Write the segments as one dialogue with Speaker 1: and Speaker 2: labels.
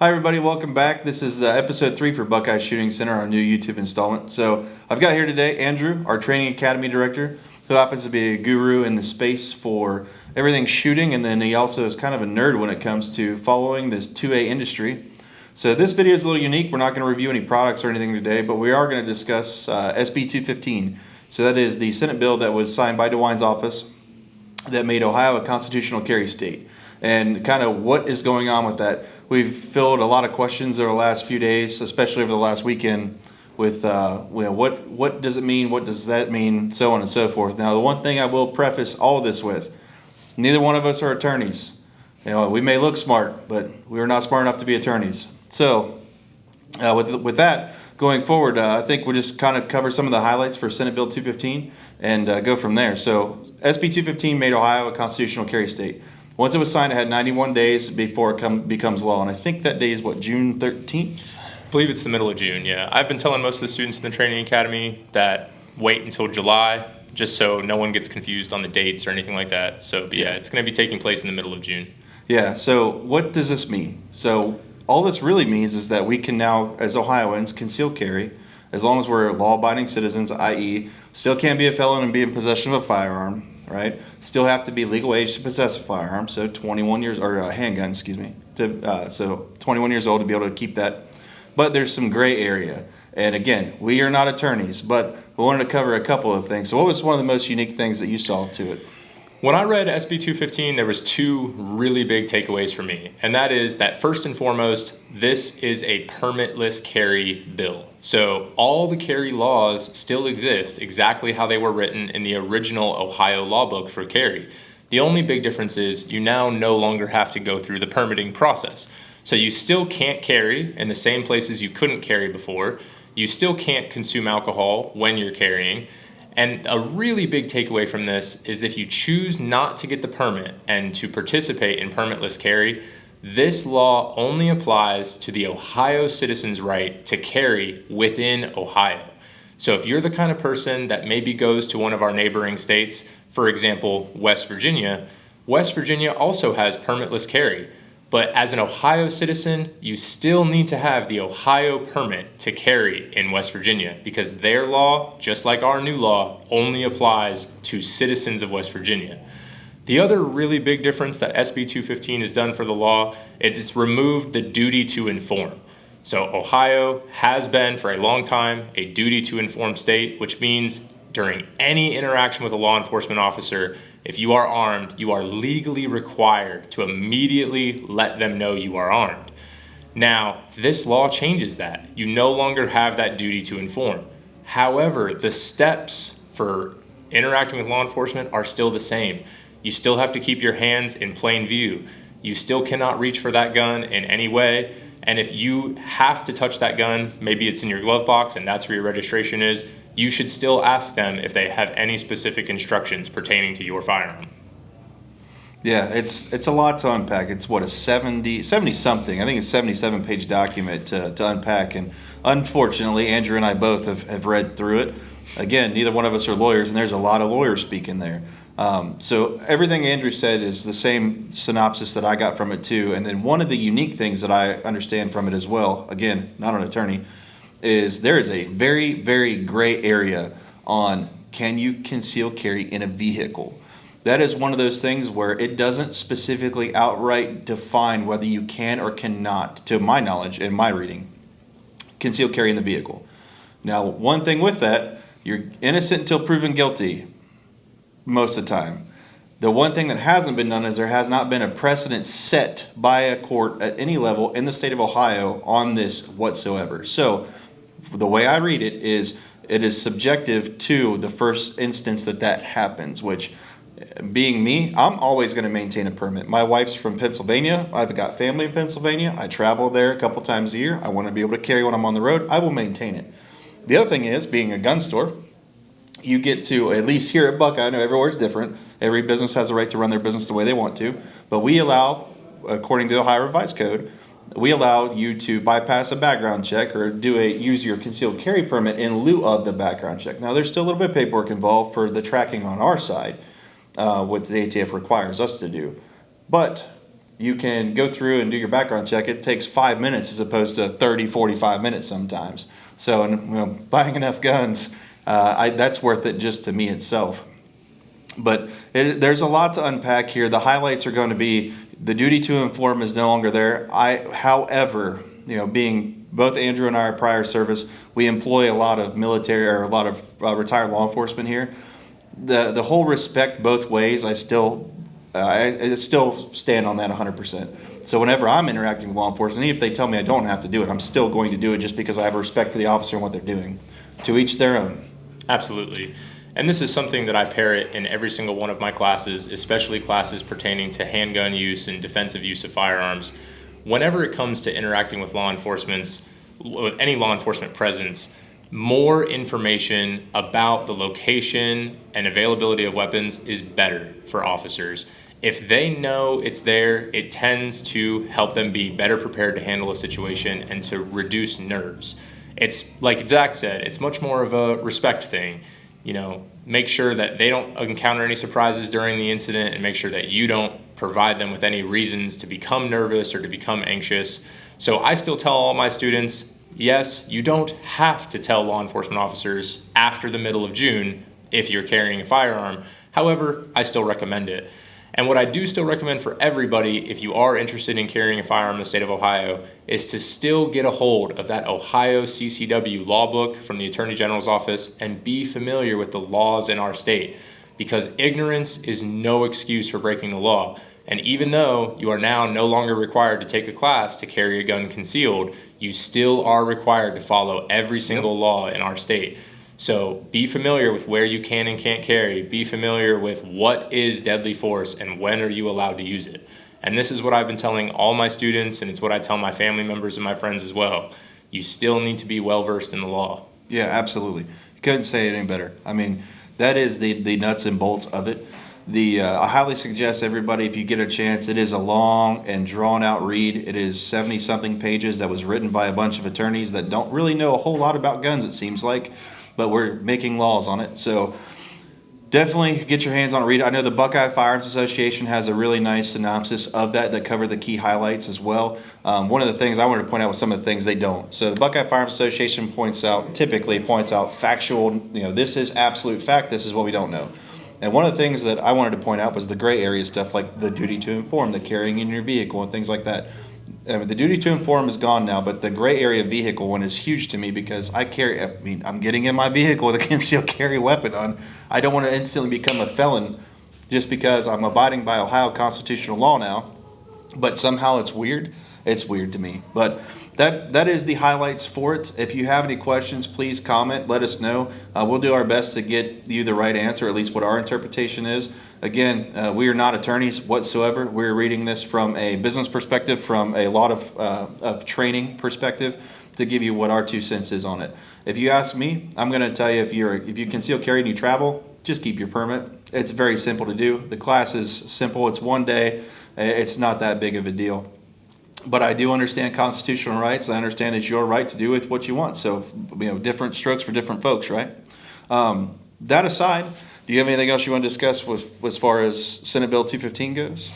Speaker 1: Hi everybody, welcome back. This is episode 3 for Buckeye Shooting Center, our new YouTube installment. So I've got here today Andrew, our training academy director, who happens to be a guru in the space for everything shooting, and then he also is kind of a nerd when it comes to following this 2A industry. So this video is a little unique. We're not going to review any products or anything today, but we are going to discuss SB215. So that is the Senate bill that was signed by Dewine's office that made Ohio a constitutional carry state, and kind of what is going on with that. We've filled a lot of questions over the last few days, especially over the last weekend, with what does it mean, what does that mean, so on and so forth. Now, the one thing I will preface all this with: neither one of us are attorneys. We may look smart, but we are not smart enough to be attorneys. So, with that going forward, I think we'll just kind of cover some of the highlights for Senate Bill 215 and go from there. So, SB 215 made Ohio a constitutional carry state. Once it was signed, it had 91 days before it becomes law, and I think that day is June 13th?
Speaker 2: I believe it's the middle of June, yeah. I've been telling most of the students in the training academy that wait until July, just so no one gets confused on the dates or anything like that. So, yeah, it's going to be taking place in the middle of June.
Speaker 1: Yeah, so what does this mean? So all this really means is that we can now, as Ohioans, conceal carry, as long as we're law-abiding citizens, i.e. still can't be a felon and be in possession of a firearm. Right? Still have to be legal age to possess a firearm, so 21 years, or a handgun, excuse me. So 21 years old to be able to keep that. But there's some gray area. And again, we are not attorneys, but we wanted to cover a couple of things. So what was one of the most unique things that you saw to it?
Speaker 2: When I read SB 215, there was two really big takeaways for me. And that is that first and foremost, this is a permitless carry bill. So all the carry laws still exist exactly how they were written in the original Ohio law book for carry. The only big difference is you now no longer have to go through the permitting process. So you still can't carry in the same places you couldn't carry before. You still can't consume alcohol when you're carrying. And a really big takeaway from this is that if you choose not to get the permit and to participate in permitless carry, this law only applies to the Ohio citizen's right to carry within Ohio. So if you're the kind of person that maybe goes to one of our neighboring states, for example, West Virginia also has permitless carry. But as an Ohio citizen, you still need to have the Ohio permit to carry in West Virginia, because their law, just like our new law, only applies to citizens of West Virginia. The other really big difference that SB 215 has done for the law is it's removed the duty to inform. So Ohio has been for a long time a duty to inform state, which means during any interaction with a law enforcement officer, if you are armed, you are legally required to immediately let them know you are armed. Now, this law changes that. You no longer have that duty to inform. However, the steps for interacting with law enforcement are still the same. You still have to keep your hands in plain view. You still cannot reach for that gun in any way. And if you have to touch that gun, maybe it's in your glove box and that's where your registration is, you should still ask them if they have any specific instructions pertaining to your firearm.
Speaker 1: Yeah, it's a lot to unpack. It's a 70 something, I think it's 77-page document to unpack. And unfortunately, Andrew and I both have read through it. Again, neither one of us are lawyers, and there's a lot of lawyer speak in there. So everything Andrew said is the same synopsis that I got from it too. And then one of the unique things that I understand from it as well, again, not an attorney, is there is a very, very gray area on can you conceal carry in a vehicle. That is one of those things where it doesn't specifically outright define whether you can or cannot, to my knowledge and my reading, conceal carry in the vehicle. Now, one thing with that, you're innocent until proven guilty most of the time. The one thing that hasn't been done is there has not been a precedent set by a court at any level in the state of Ohio on this whatsoever. So the way I read it is subjective to the first instance that happens, which, being me, I'm always going to maintain a permit. My wife's from Pennsylvania. I've got family in Pennsylvania. I travel there a couple times a year. I want to be able to carry when I'm on the road. I will maintain it. The other thing is, being a gun store, you get to, at least here at Buckeye, I know everywhere's different. Every business has a right to run their business the way they want to. But we allow, according to the Ohio Revised Code, we allow you to bypass a background check or use your concealed carry permit in lieu of the background check. Now, there's still a little bit of paperwork involved for the tracking on our side, what the ATF requires us to do. But you can go through and do your background check. It takes 5 minutes as opposed to 30, 45 minutes sometimes. So, and buying enough guns, that's worth it just to me itself. But there's a lot to unpack here. The highlights are going to be the duty to inform is no longer there. However, being both Andrew and I are prior service, we employ a lot of military or a lot of retired law enforcement here. The whole respect both ways, I still stand on that 100%. So whenever I'm interacting with law enforcement, even if they tell me I don't have to do it, I'm still going to do it just because I have respect for the officer and what they're doing. To each their own.
Speaker 2: Absolutely. And this is something that I parrot in every single one of my classes, especially classes pertaining to handgun use and defensive use of firearms. Whenever it comes to interacting with with any law enforcement presence, more information about the location and availability of weapons is better for officers. If they know it's there, it tends to help them be better prepared to handle a situation and to reduce nerves. It's like Zack said, it's much more of a respect thing. Make sure that they don't encounter any surprises during the incident, and make sure that you don't provide them with any reasons to become nervous or to become anxious. So I still tell all my students, yes, you don't have to tell law enforcement officers after the middle of June if you're carrying a firearm. However, I still recommend it. And what I do still recommend for everybody, if you are interested in carrying a firearm in the state of Ohio, is to still get a hold of that Ohio CCW law book from the Attorney General's office and be familiar with the laws in our state, because ignorance is no excuse for breaking the law. And even though you are now no longer required to take a class to carry a gun concealed, you still are required to follow every single law in our state. So be familiar with where you can and can't carry. Be familiar with what is deadly force and when are you allowed to use it. And this is what I've been telling all my students, and it's what I tell my family members and my friends as well. You still need to be well versed in the law.
Speaker 1: Yeah, absolutely. You couldn't say it any better. I mean, that is the nuts and bolts of it. I highly suggest everybody, if you get a chance, it is a long and drawn out read. It is 70-something pages that was written by a bunch of attorneys that don't really know a whole lot about guns, it seems like. But we're making laws on it. So definitely get your hands on it, read it. I know the Buckeye Firearms Association has a really nice synopsis of that cover the key highlights as well. One of the things I wanted to point out was some of the things they don't. So the Buckeye Firearms Association typically points out factual, this is absolute fact, this is what we don't know. And one of the things that I wanted to point out was the gray area stuff, like the duty to inform, the carrying in your vehicle and things like that. The duty to inform is gone now, but the gray area vehicle one is huge to me because I'm getting in my vehicle with a concealed carry weapon on. I don't want to instantly become a felon just because I'm abiding by Ohio constitutional law now, but somehow it's weird. It's weird to me, but that is the highlights for it. If you have any questions, please comment, let us know. We'll do our best to get you the right answer, at least what our interpretation is. Again, we are not attorneys whatsoever. We're reading this from a business perspective, from a lot of training perspective, to give you what our 2 cents is on it. If you ask me, I'm going to tell you, if you conceal carry and you travel, just keep your permit. It's very simple to do. The class is simple. It's 1 day. It's not that big of a deal. But I do understand constitutional rights. I understand it's your right to do with what you want. So, different strokes for different folks, right? That aside, do you have anything else you want to discuss as far as Senate Bill 215 goes?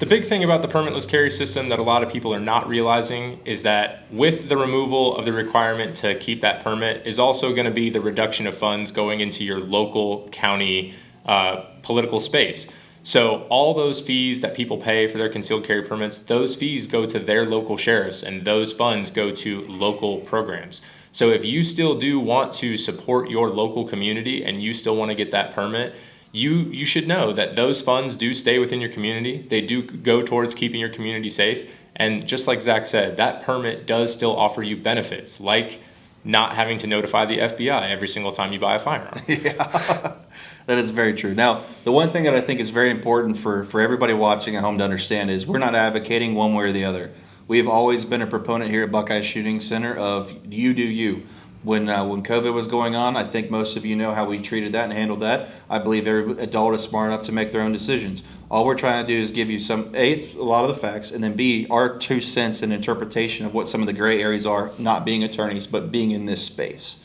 Speaker 2: The big thing about the permitless carry system that a lot of people are not realizing is that with the removal of the requirement to keep that permit is also going to be the reduction of funds going into your local county political space. So all those fees that people pay for their concealed carry permits, those fees go to their local sheriffs, and those funds go to local programs. So if you still do want to support your local community and you still want to get that permit, you should know that those funds do stay within your community. They do go towards keeping your community safe. And just like Zack said, that permit does still offer you benefits, like not having to notify the FBI every single time you buy a firearm.
Speaker 1: Yeah, that is very true. Now, the one thing that I think is very important for everybody watching at home to understand is we're not advocating one way or the other. We have always been a proponent here at Buckeye Shooting Center of you do you. When COVID was going on, I think most of you know how we treated that and handled that. I believe every adult is smart enough to make their own decisions. All we're trying to do is give you a lot of the facts, and then B, our 2 cents in interpretation of what some of the gray areas are, not being attorneys, but being in this space.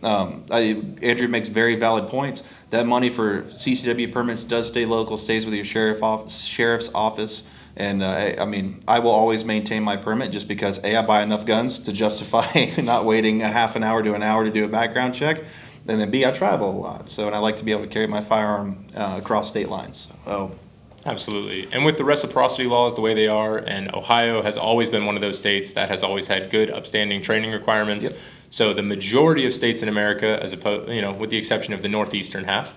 Speaker 1: Andrew makes very valid points. That money for CCW permits does stay local, stays with your sheriff's office. And I mean, I will always maintain my permit just because A, I buy enough guns to justify not waiting a half an hour to an hour to do a background check. And then B, I travel a lot. So, and I like to be able to carry my firearm across state lines. So,
Speaker 2: Absolutely. And with the reciprocity laws the way they are, and Ohio has always been one of those states that has always had good, upstanding training requirements.
Speaker 1: Yep.
Speaker 2: So the majority of states in America, as opposed, with the exception of the northeastern half,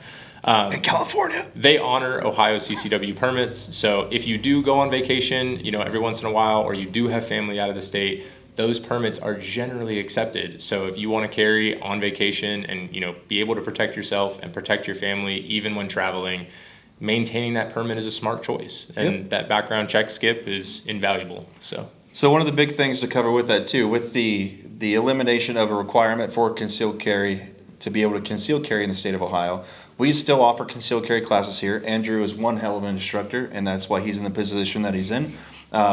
Speaker 1: in California,
Speaker 2: they honor Ohio CCW permits. So if you do go on vacation, every once in a while, or you do have family out of the state, those permits are generally accepted. So if you want to carry on vacation and be able to protect yourself and protect your family even when traveling, maintaining that permit is a smart choice, and that background check skip is invaluable. So
Speaker 1: one of the big things to cover with that too, with the elimination of a requirement for concealed carry to be able to conceal carry in the state of Ohio, we still offer concealed carry classes here. Andrew is one hell of an instructor, and that's why he's in the position that he's in.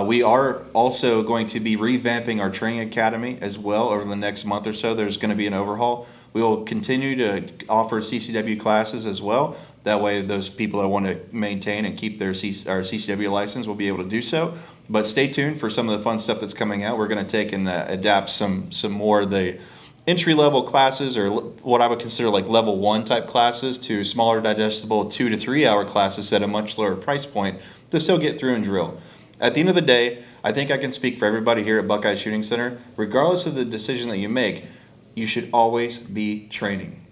Speaker 1: We are also going to be revamping our training academy as well over the next month or so. There's going to be an overhaul. We will continue to offer CCW classes as well. That way, those people that want to maintain and keep their CCW license will be able to do so. But stay tuned for some of the fun stuff that's coming out. We're going to take and adapt some more of the entry-level classes, or what I would consider like level 1 type classes, to smaller, digestible 2 to 3 hour classes at a much lower price point to still get through and drill. At the end of the day, I think I can speak for everybody here at Buckeye Shooting Center. Regardless of the decision that you make, you should always be training.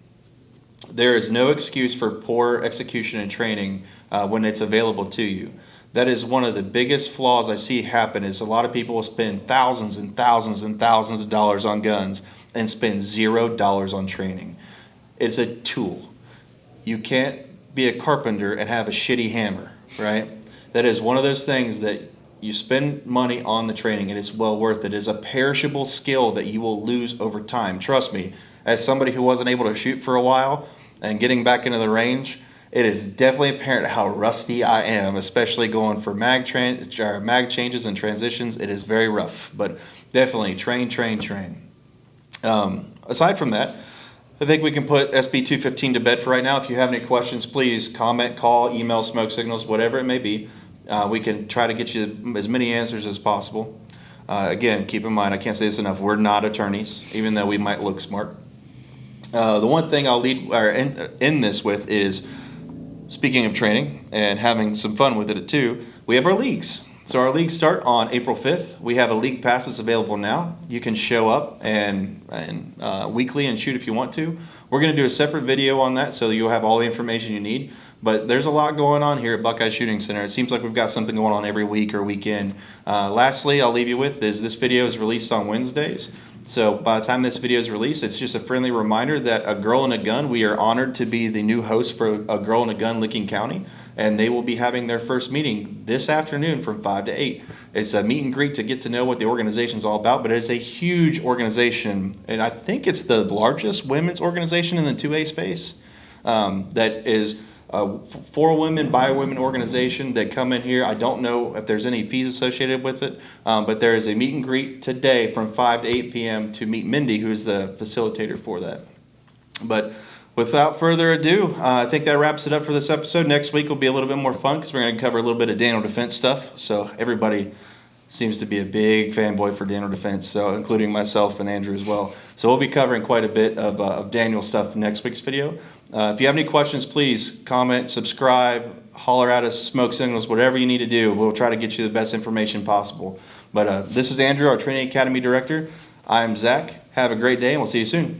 Speaker 1: There is no excuse for poor execution and training when it's available to you. That is one of the biggest flaws I see happen, is a lot of people will spend thousands and thousands and thousands of dollars on guns and spend $0 on training. It's a tool. You can't be a carpenter and have a shitty hammer, right? That is one of those things that you spend money on the training, and it's well worth it. It is a perishable skill that you will lose over time. Trust me, as somebody who wasn't able to shoot for a while and getting back into the range, it is definitely apparent how rusty I am, especially going for mag changes and transitions. It is very rough, but definitely train. Aside from that, I think we can put SB215 to bed for right now. If you have any questions, please comment, call, email, smoke signals, whatever it may be. We can try to get you as many answers as possible. Again, keep in mind, I can't say this enough, we're not attorneys, even though we might look smart. The one thing I'll end this with is, speaking of training and having some fun with it too, we have our leagues. So our leagues start on April 5th. We have a league pass that's available now. You can show up and weekly and shoot if you want to. We're going to do a separate video on that so you'll have all the information you need. But there's a lot going on here at Buckeye Shooting Center. It seems like we've got something going on every week or weekend. Lastly, I'll leave you with is this video is released on Wednesdays. So by the time this video is released, it's just a friendly reminder that A Girl and a Gun, we are honored to be the new host for A Girl and a Gun Licking County. And they will be having their first meeting this afternoon from 5 to 8. It's a meet and greet to get to know what the organization's all about, but it's a huge organization. And I think it's the largest women's organization in the 2A space. That is for women, by women organization that come in here. I don't know if there's any fees associated with it, but there is a meet and greet today from 5 to 8 p.m. to meet Mindy, who is the facilitator for that. But without further ado, I think that wraps it up for this episode. Next week will be a little bit more fun because we're going to cover a little bit of Daniel Defense stuff. So everybody seems to be a big fanboy for Daniel Defense, so including myself and Andrew as well. So we'll be covering quite a bit of Daniel stuff next week's video. If you have any questions, please comment, subscribe, holler at us, smoke signals, whatever you need to do. We'll try to get you the best information possible. But this is Andrew, our Training Academy Director. I'm Zack. Have a great day, and we'll see you soon.